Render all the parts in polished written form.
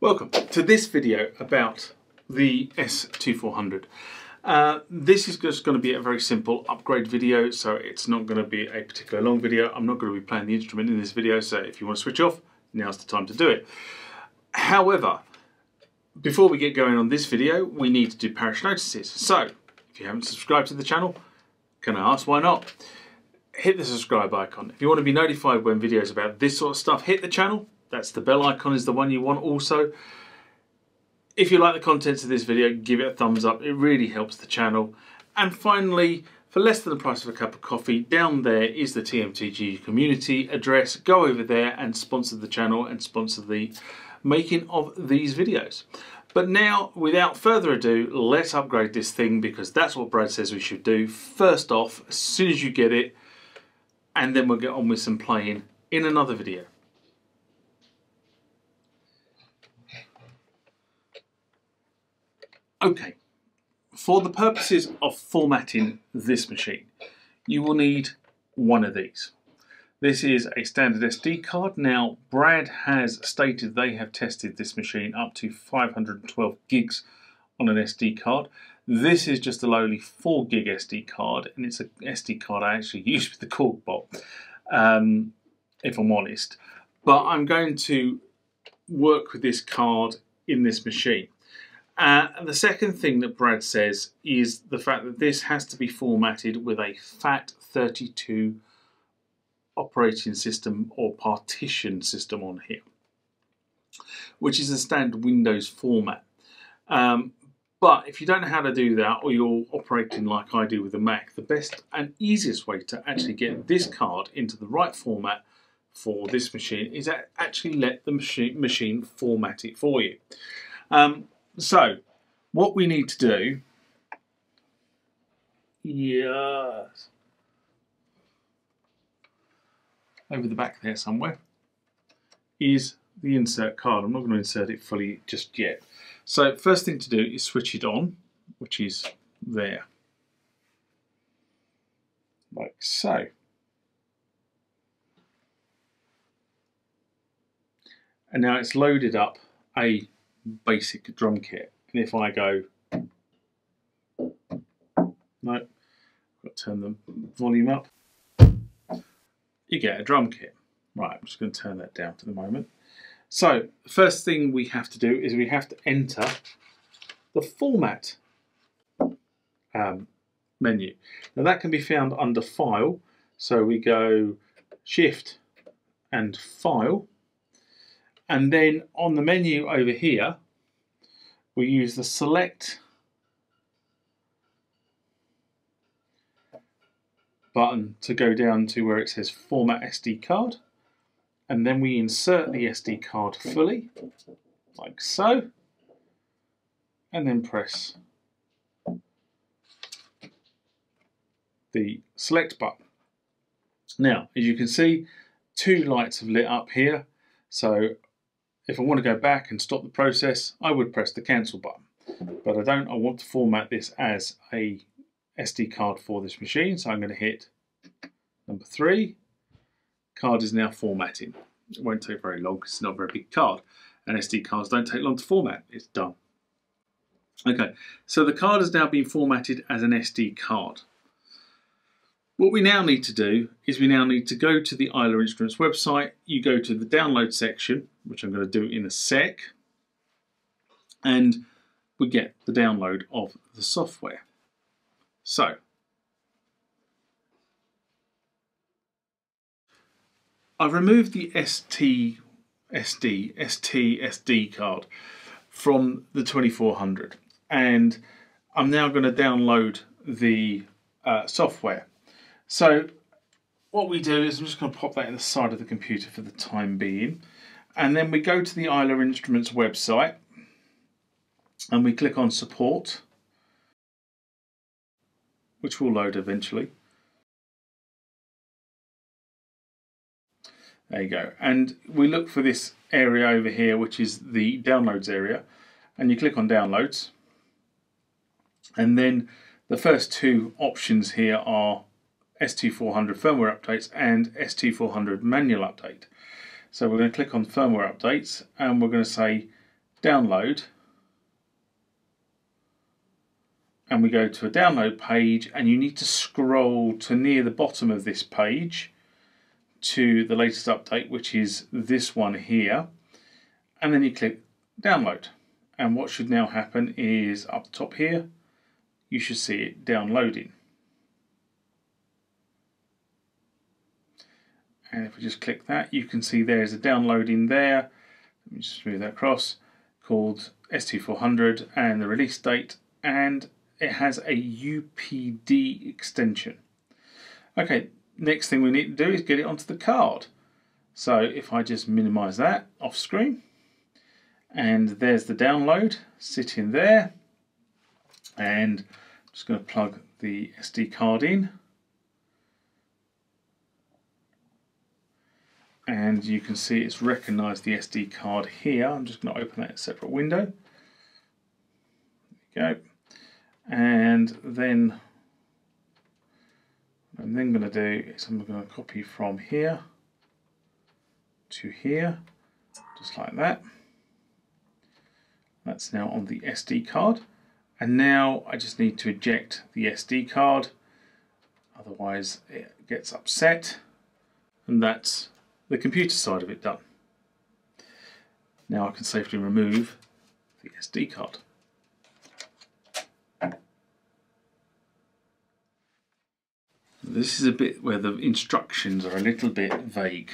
Welcome to this video about the S2400. This is just going to be a very simple upgrade video, so it's not going to be a particular long video. I'm not going to be playing the instrument in this video, so if you want to switch off, now's the time to do it. However, before we get going on this video, we need to do parish notices. So, if you haven't subscribed to the channel, can I ask why not? Hit the subscribe icon. If you want to be notified when videos about this sort of stuff hit the channel, that's the bell icon is the one you want also. If you like the contents of this video, give it a thumbs up. It really helps the channel. And finally, for less than the price of a cup of coffee, down there is the TMTG community address. Go over there and sponsor the channel and sponsor the making of these videos. But now, without further ado, let's upgrade this thing because that's what Brad says we should do. First off, as soon as you get it, and then we'll get on with some playing in another video. Okay, for the purposes of formatting this machine, you will need one of these. This is a standard SD card. Now, Brad has stated they have tested this machine up to 512 gigs on an SD card. This is just a lowly 4 gig SD card, and it's an SD card I actually use with the Corkbot, if I'm honest. But I'm going to work with this card in this machine. The second thing that Brad says is the fact that this has to be formatted with a FAT32 operating system or partition system on here, which is a standard Windows format. But if you don't know how to do that, or you're operating like I do with a Mac, the best and easiest way to actually get this card into the right format for this machine is to actually let the machine format it for you. So, what we need to do, yes, over the back there somewhere, is the insert card. I'm not going to insert it fully just yet. So, first thing to do is switch it on, which is there, like so. And now it's loaded up a basic drum kit, and if I go, no, I've got to turn the volume up, you get a drum kit. Right, I'm just going to turn that down for the moment. So the first thing we have to do is we have to enter the format menu. Now that can be found under File, so we go Shift and File. And then on the menu over here, we use the Select button to go down to where it says Format SD Card. And then we insert the SD card fully, like so. And then press the Select button. Now, as you can see, two lights have lit up here. So if I want to go back and stop the process, I would press the cancel button. But I don't, I want to format this as a SD card for this machine. So I'm going to hit number 3. Card is now formatting. It won't take very long because it's not a very big card. And SD cards don't take long to format. It's done. Okay, so the card has now been formatted as an SD card. What we now need to do is we now need to go to the Isla Instruments website. You go to the download section, which I'm going to do in a sec, and we get the download of the software. So, I've removed the ST SD card from the 2400, and I'm now going to download the software. So what we do is I'm just going to pop that in the side of the computer for the time being, and then we go to the Isla Instruments website and we click on Support, which will load eventually. There you go, and we look for this area over here, which is the downloads area, and you click on downloads, and then the first two options here are S2400 firmware updates and S2400 manual update. So we're going to click on firmware updates, and we're going to say download, and we go to a download page, and you need to scroll to near the bottom of this page to the latest update, which is this one here, and then you click download. And what should now happen is up the top here, you should see it downloading. And if we just click that, you can see there's a downloading there. Let me just move that across, called S2400, and the release date, and it has a UPD extension. Okay, next thing we need to do is get it onto the card. So if I just minimize that off screen, and there's the download sitting there, and I'm just going to plug the SD card in, and you can see it's recognized the SD card here. I'm just going to open that in a separate window. There we go. And then what I'm then going to do is I'm going to copy from here to here, just like that. That's now on the SD card. And now I just need to eject the SD card, otherwise it gets upset. And that's the computer side of it done. Now I can safely remove the SD card. This is a bit where the instructions are a little bit vague.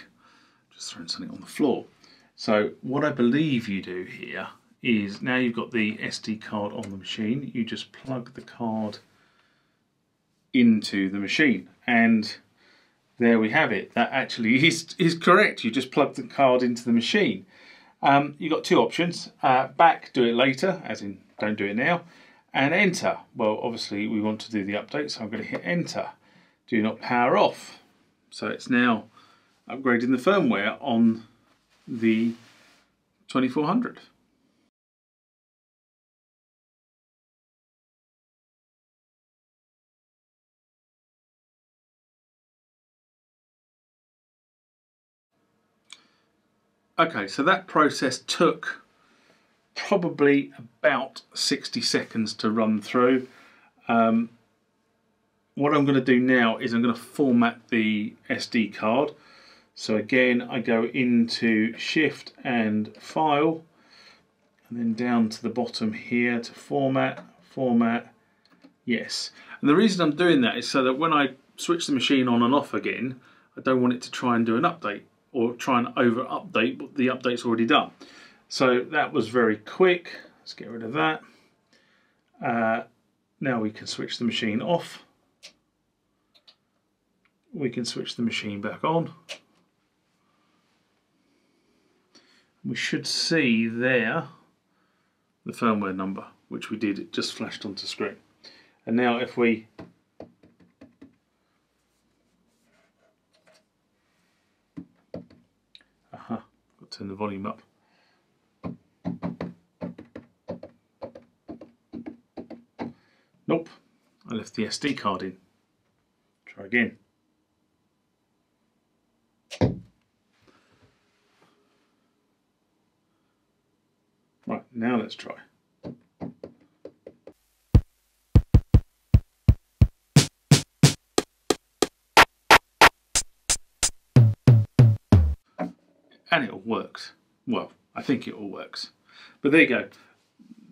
Just throwing something on the floor. So what I believe you do here is, now you've got the SD card on the machine, you just plug the card into the machine, and there we have it. That actually is correct. You just plug the card into the machine. You've got two options: back, do it later, as in don't do it now, and enter. Well, obviously we want to do the update, so I'm going to hit enter. Do not power off. So it's now upgrading the firmware on the 2400. Okay, so that process took probably about 60 seconds to run through. What I'm going to do now is I'm going to format the SD card. So again, I go into Shift and File, and then down to the bottom here to Format, yes. And the reason I'm doing that is so that when I switch the machine on and off again, I don't want it to try and do an update or try and over update what the update's already done. So that was very quick. Let's get rid of that. Now we can switch the machine off. We can switch the machine back on. We should see there the firmware number, which we did, it just flashed onto screen. And now if we got to turn the volume up. Nope, I left the SD card in. Try again. Right, now let's try. And it all works. Well, I think it all works. But there you go.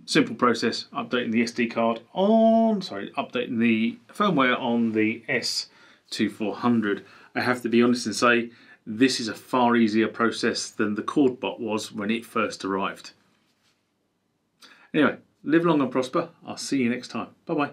Simple process, updating the SD card on, updating the firmware on the S2400. I have to be honest and say, this is a far easier process than the CordBot was when it first arrived. Anyway, live long and prosper. I'll see you next time. Bye bye.